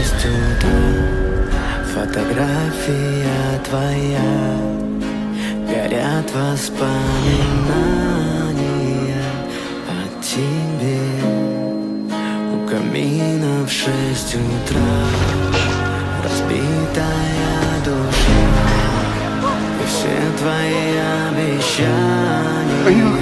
6 утра. Фотография твоя, горят воспоминания о тебе. У камина в 6 утра разбитая душа, и все твои обещания